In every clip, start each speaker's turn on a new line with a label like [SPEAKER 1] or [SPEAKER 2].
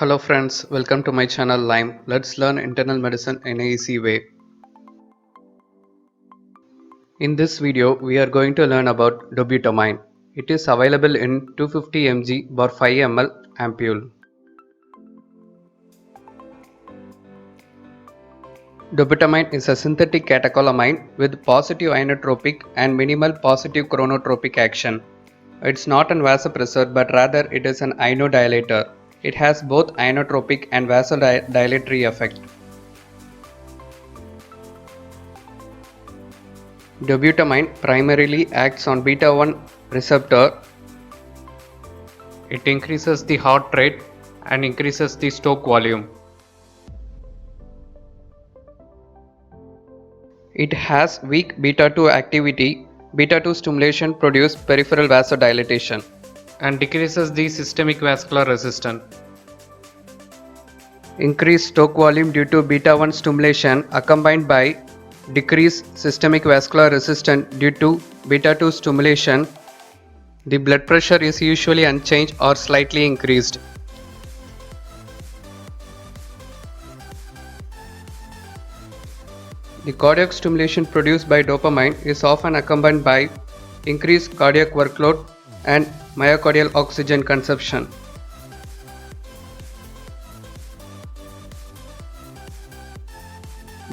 [SPEAKER 1] Hello friends, welcome to my channel Lime. Let's learn internal medicine in an easy way. In this video, we are going to learn about dobutamine. It is available in 250 mg or 5 ml ampule. Dobutamine is a synthetic catecholamine with positive inotropic and minimal positive chronotropic action. It's not an vasopressor but rather it is an inodilator. It has both inotropic and vasodilatory effect. Dobutamine primarily acts on beta-1 receptor. It increases the heart rate and increases the stroke volume. It has weak beta-2 activity. Beta-2 stimulation produces peripheral vasodilatation and decreases the systemic vascular resistance. Increased stroke volume due to beta-1 stimulation accompanied by decreased systemic vascular resistance due to beta-2 stimulation. The blood pressure is usually unchanged or slightly increased. The cardiac stimulation produced by dopamine is often accompanied by increased cardiac workload and myocardial oxygen consumption.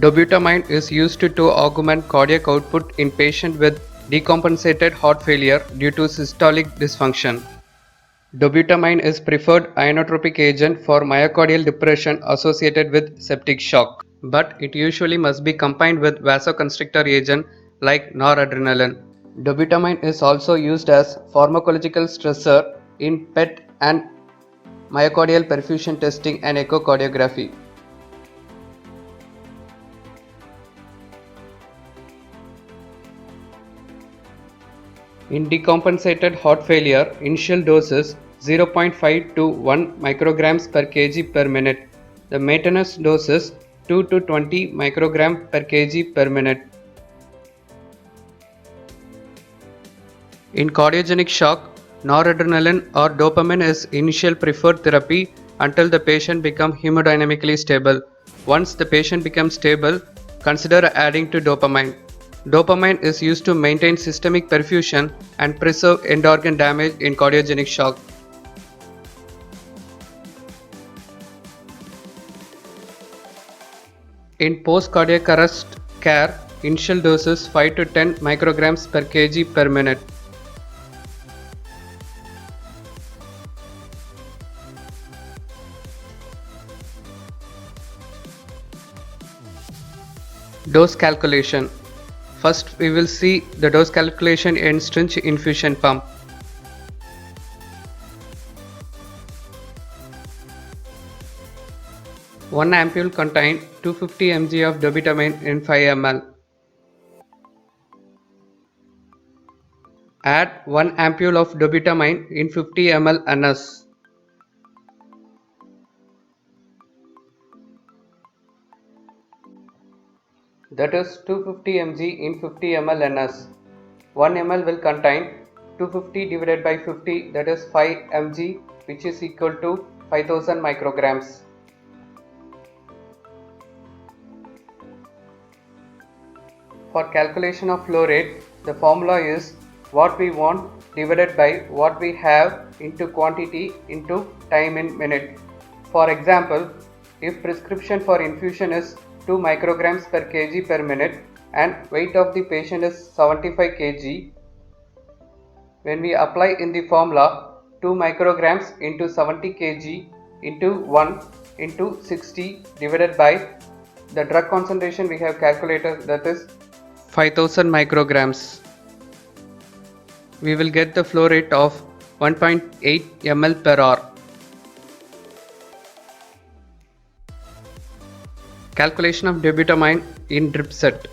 [SPEAKER 1] Dobutamine is used to augment cardiac output in patients with decompensated heart failure due to systolic dysfunction. Dobutamine is preferred inotropic agent for myocardial depression associated with septic shock, but it usually must be combined with vasoconstrictor agent like noradrenaline. Dobutamine is also used as pharmacological stressor in PET and myocardial perfusion testing and echocardiography. In decompensated heart failure, initial doses 0.5 to 1 micrograms per kg per minute. The maintenance doses 2 to 20 microgram per kg per minute. In cardiogenic shock, noradrenaline or dopamine is initial preferred therapy until the patient becomes hemodynamically stable. Once the patient becomes stable, consider adding to dopamine. Dopamine is used to maintain systemic perfusion and preserve end organ damage in cardiogenic shock. In post-cardiac arrest care, initial doses 5 to 10 micrograms per kg per minute. Dose calculation. First, we will see the dose calculation in syringe infusion pump. One ampule contains 250 mg of dobutamine in 5 ml. Add 1 ampule of dobutamine in 50 ml NS. That is 250 mg in 50 ml NS. 1 ml will contain 250 divided by 50, that is 5 mg, which is equal to 5000 micrograms. For calculation of flow rate, the formula is what we want divided by what we have into quantity into time in minute. For example, if prescription for infusion is 2 micrograms per kg per minute and weight of the patient is 75 kg, when we apply in the formula 2 micrograms into 70 kg into 1 into 60 divided by the drug concentration we have calculated, that is 5000 micrograms. We will get the flow rate of 1.8 ml per hour. Calculation of dobutamine in drip set.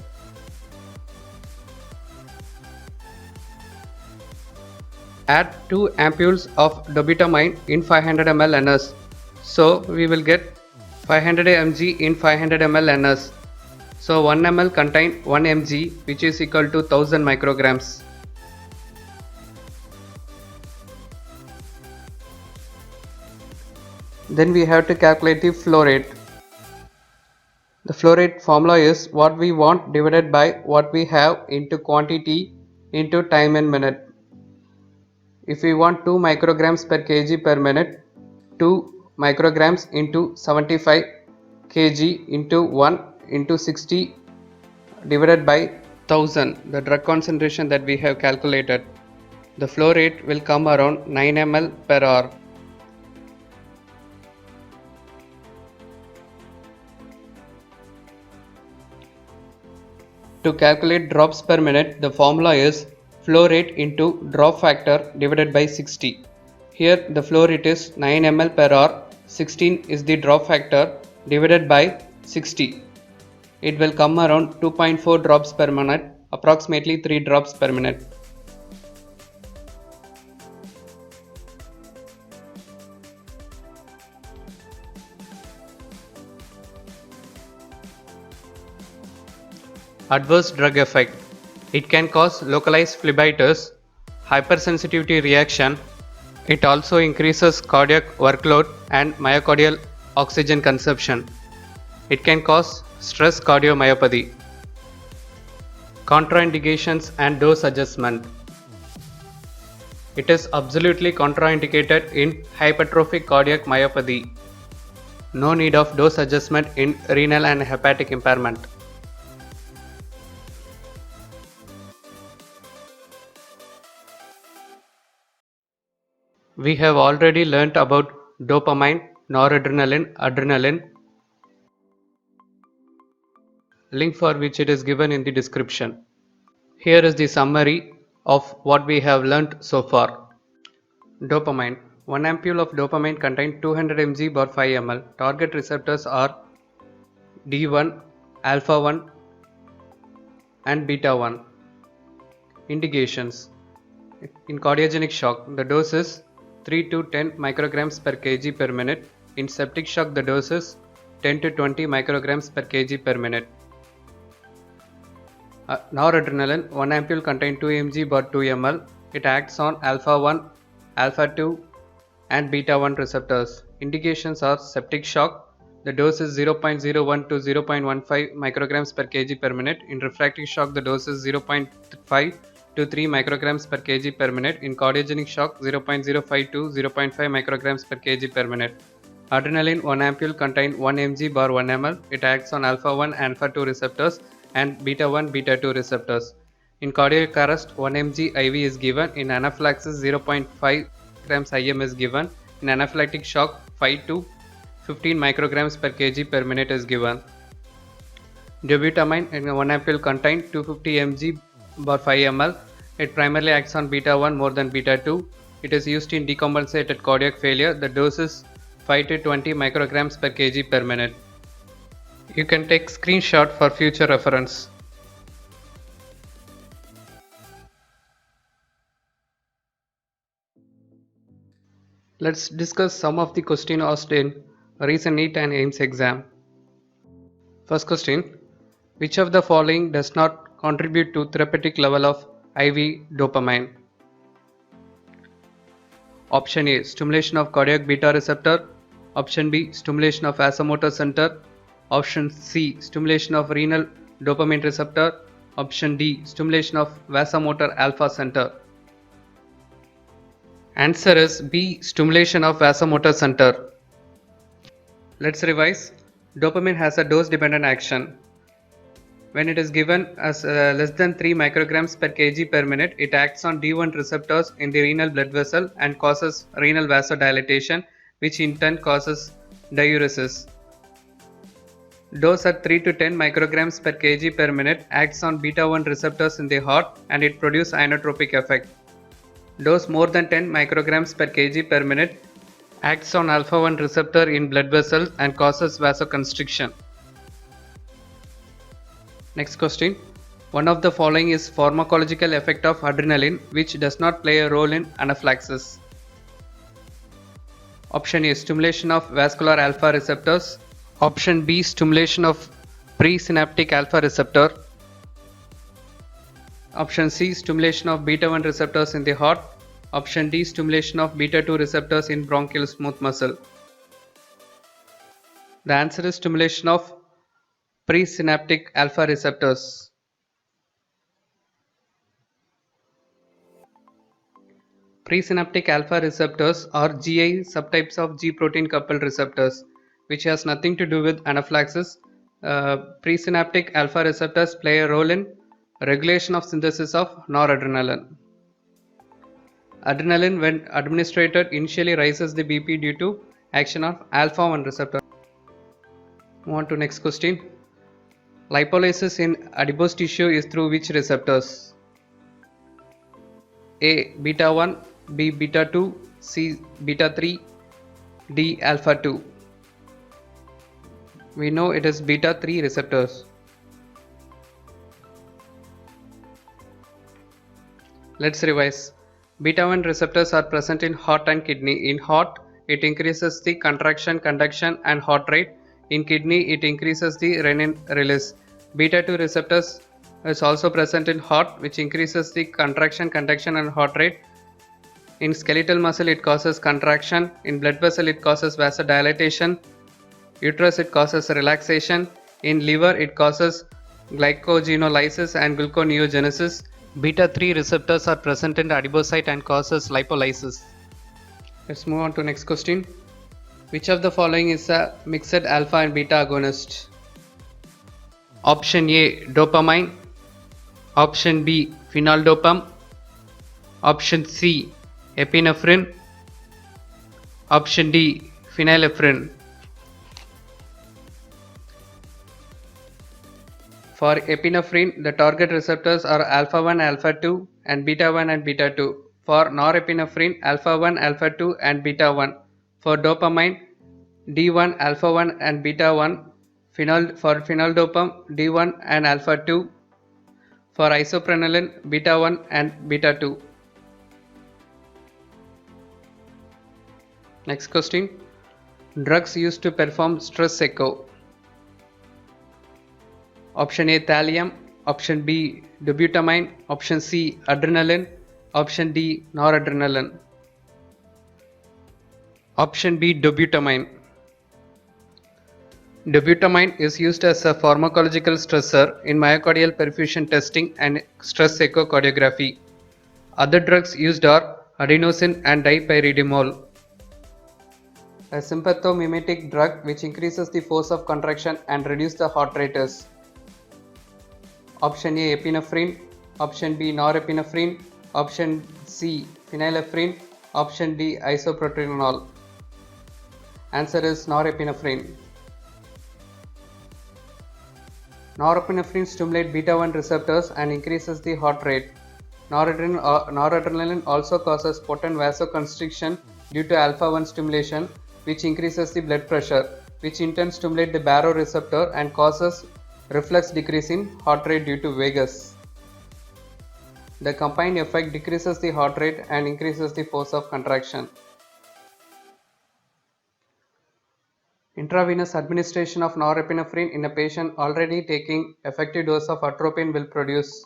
[SPEAKER 1] Add 2 ampules of dobutamine in 500 ml NS. So we will get 500 mg in 500 ml NS. So 1 ml contain 1 mg, which is equal to 1000 micrograms. Then we have to calculate the flow rate. The flow rate formula is what we want divided by what we have into quantity into time in minute. If we want 2 micrograms per kg per minute, 2 micrograms into 75 kg into 1 into 60 divided by 1000, the drug concentration that we have calculated. The flow rate will come around 9 ml per hour. To calculate drops per minute, the formula is flow rate into drop factor divided by 60. Here the flow rate is 9 ml per hour, 16 is the drop factor divided by 60. It will come around 2.4 drops per minute, approximately 3 drops per minute. Adverse drug effect. It can cause localized phlebitis, hypersensitivity reaction. It also increases cardiac workload and myocardial oxygen consumption. It can cause stress cardiomyopathy. Contraindications and dose adjustment. It is absolutely contraindicated in hypertrophic cardiac myopathy. No need of dose adjustment in renal and hepatic impairment. We have already learnt about dopamine, noradrenaline, adrenaline, link for which it is given in the description. Here is the summary of what we have learnt so far. Dopamine. 1 ampule of dopamine contains 200 mg per 5 ml. Target receptors are D1, alpha 1 and beta 1. Indications. In cardiogenic shock, the dose is 3 to 10 micrograms per kg per minute. In septic shock, the dose is 10 to 20 micrograms per kg per minute. Noradrenaline, 1 ampule contains 2 mg per 2 ml. It acts on alpha 1, alpha 2 and beta 1 receptors. Indications are septic shock. The dose is 0.01 to 0.15 micrograms per kg per minute. In refractory shock, the dose is 0.5 to 3 micrograms per kg per minute. In cardiogenic shock, 0.05 to 0.5 micrograms per kg per minute. Adrenaline, 1 ampule contains 1 mg per 1 ml. It acts on alpha 1 and alpha 2 receptors and beta 1 beta 2 receptors. In cardiac arrest, 1 mg IV is given. In anaphylaxis, 0.5 grams IM is given. In anaphylactic shock, 5 to 15 micrograms per kg per minute is given. Dobutamine in 1 ampule contains 250 mg per 5 ml. It primarily acts on beta 1 more than beta 2. It is used in decompensated cardiac failure. The dose is 5 to 20 micrograms per kg per minute. You can take screenshot for future reference. Let's discuss some of the questions asked in recent NEET and AIIMS exam. First question. Which of the following does not contribute to therapeutic level of IV dopamine? Option A. Stimulation of cardiac beta receptor. Option B. Stimulation of vasomotor center. Option C. Stimulation of renal dopamine receptor. Option D. Stimulation of vasomotor alpha center. Answer is B. Stimulation of vasomotor center. Let's revise. Dopamine has a dose dependent action. When it is given as less than 3 micrograms per kg per minute, it acts on D1 receptors in the renal blood vessel and causes renal vasodilatation, which in turn causes diuresis. Dose at 3 to 10 micrograms per kg per minute acts on beta 1 receptors in the heart and it produces inotropic effect. Dose more than 10 micrograms per kg per minute acts on alpha 1 receptor in blood vessels and causes vasoconstriction. Next question. One of the following is pharmacological effect of adrenaline which does not play a role in anaphylaxis. Option A. Stimulation of vascular alpha receptors. Option B. Stimulation of presynaptic alpha receptor. Option C. Stimulation of beta 1 receptors in the heart. Option D. Stimulation of beta 2 receptors in bronchial smooth muscle. The answer is stimulation of presynaptic alpha receptors. Presynaptic alpha receptors are GI subtypes of G protein coupled receptors, which has nothing to do with anaphylaxis. Presynaptic alpha receptors play a role in regulation of synthesis of noradrenaline. Adrenaline, when administered, initially raises the BP due to action of alpha 1 receptor. Move on to next question. Lipolysis in adipose tissue is through which receptors? A. Beta 1, B. Beta 2, C. Beta 3, D. Alpha 2. We know it is beta 3 receptors. Let's revise. Beta 1 receptors are present in heart and kidney. In heart, it increases the contraction, conduction and heart rate. In kidney, it increases the renin release. Beta 2 receptors is also present in heart, which increases the contraction, conduction and heart rate. In skeletal muscle, it causes contraction. In blood vessel, it causes vasodilatation. Uterus, it causes relaxation. In liver, it causes glycogenolysis and gluconeogenesis. Beta 3 receptors are present in the adipocyte and causes lipolysis. Let's move on to next question. Which of the following is a mixed alpha and beta agonist? Option A, dopamine. Option B, phenaldopam. Option C, epinephrine. Option D, phenylephrine. For epinephrine, the target receptors are alpha 1, alpha 2 and beta 1 and beta 2. For norepinephrine, alpha 1, alpha 2 and beta 1. For dopamine, D1, alpha 1 and beta 1. For phenaldopam, D1 and alpha 2. For isoprenaline, beta 1 and beta 2. Next question. Drugs used to perform stress echo. Option A, thallium. Option B, dobutamine. Option C, adrenaline. Option D, noradrenaline. Option B, dobutamine. Dobutamine is used as a pharmacological stressor in myocardial perfusion testing and stress echocardiography. Other drugs used are adenosine and dipyridamole. A sympathomimetic drug which increases the force of contraction and reduces the heart rate is Option A, epinephrine. Option B, norepinephrine. Option C, phenylephrine. Option D, isoproterenol. Answer is norepinephrine. Norepinephrine stimulates beta 1 receptors and increases the heart rate. Noradrenaline also causes potent vasoconstriction due to alpha 1 stimulation, which increases the blood pressure, which in turn stimulates the baroreceptor and causes reflex decrease in heart rate due to vagus. The combined effect decreases the heart rate and increases the force of contraction. Intravenous administration of norepinephrine in a patient already taking effective dose of atropine will produce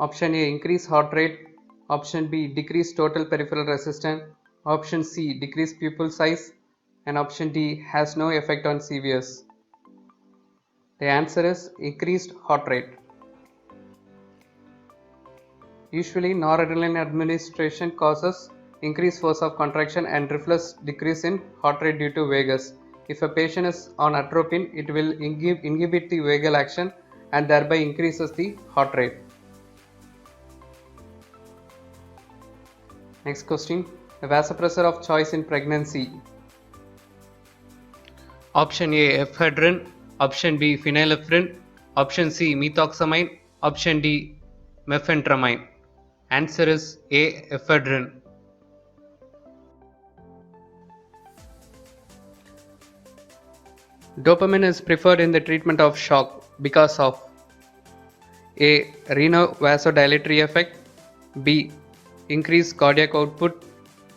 [SPEAKER 1] Option A, increase heart rate. Option B, decrease total peripheral resistance. Option C, decrease pupil size. And option D, has no effect on CVS. The answer is increased heart rate. Usually, noradrenaline administration causes increased force of contraction and reflex decrease in heart rate due to vagus. If a patient is on atropine, it will inhibit the vagal action and thereby increases the heart rate. Next question. A vasopressor of choice in pregnancy. Option A, ephedrine. Option B, phenylephrine. Option C, methoxamine. Option D, mephentermine. Answer is A, ephedrine. Dopamine is preferred in the treatment of shock because of A, renovasodilatory effect. B, increased cardiac output.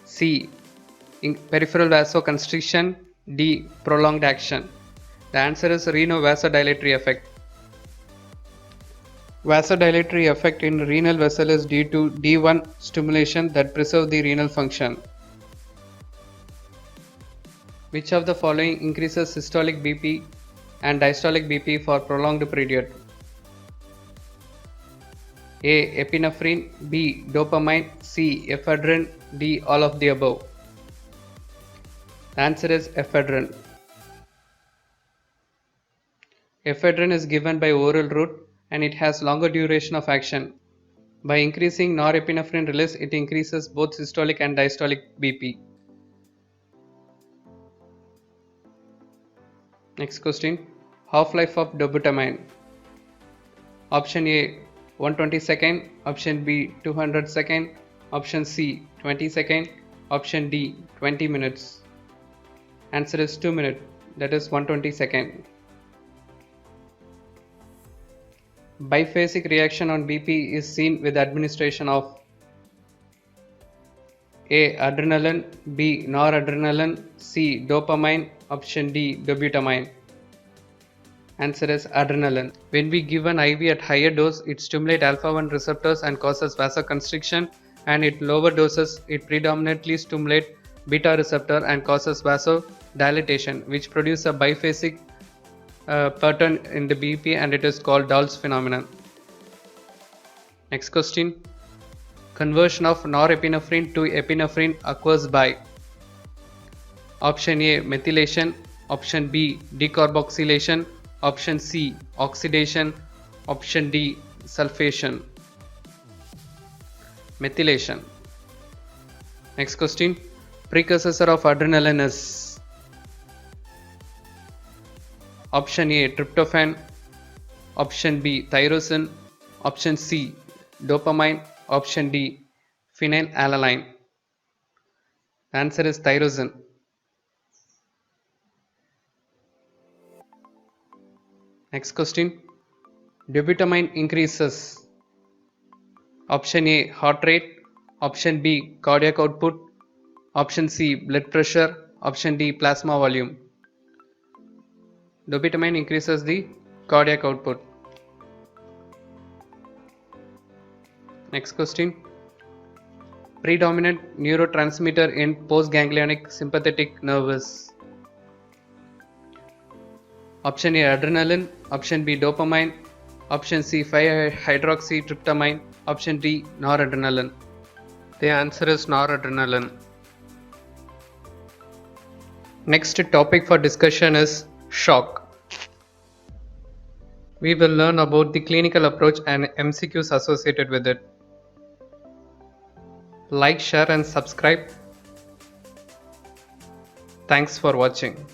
[SPEAKER 1] C, peripheral vasoconstriction. D, prolonged action. The answer is renovasodilatory effect. Vasodilatory effect in renal vessel is due to D1 stimulation that preserves the renal function. Which of the following increases systolic BP and diastolic BP for prolonged period? A. Epinephrine, B. Dopamine, C. Ephedrine, D. All of the above. The answer is ephedrine. Ephedrine is given by oral route and it has longer duration of action. By increasing norepinephrine release, it increases both systolic and diastolic BP. Next question. Half-life of dobutamine. Option A 120 second, option B 200 second, option C 20 second, option D 20 minutes. Answer is 2 minutes, that is 120 second. Biphasic reaction on BP is seen with administration of A. Adrenaline, B. Noradrenaline, C. Dopamine, option D. Dobutamine. Answer is adrenaline. When we give an IV at higher dose, it stimulates alpha-1 receptors and causes vasoconstriction, and at lower doses, it predominantly stimulates beta receptor and causes vasodilatation, which produces a biphasic pattern in the BP, and it is called Dahl's phenomenon. Next question. Conversion of norepinephrine to epinephrine occurs by option A methylation, option B decarboxylation, option C oxidation, option D sulfation. Methylation. Next question. Precursor of adrenaline is option A tryptophan, option B tyrosine, option C dopamine, option D phenylalanine. The answer is tyrosine. Next question. Dobutamine increases option A heart rate, option B cardiac output, option C blood pressure, option D plasma volume. Dobutamine increases the cardiac output. Next question. Predominant neurotransmitter in postganglionic sympathetic nervous. Option A adrenaline, option B dopamine, option C 5-hydroxytryptamine, option D noradrenaline. The answer is noradrenaline. Next topic for discussion is shock. We will learn about the clinical approach and MCQs associated with it. Like, share and subscribe. Thanks for watching.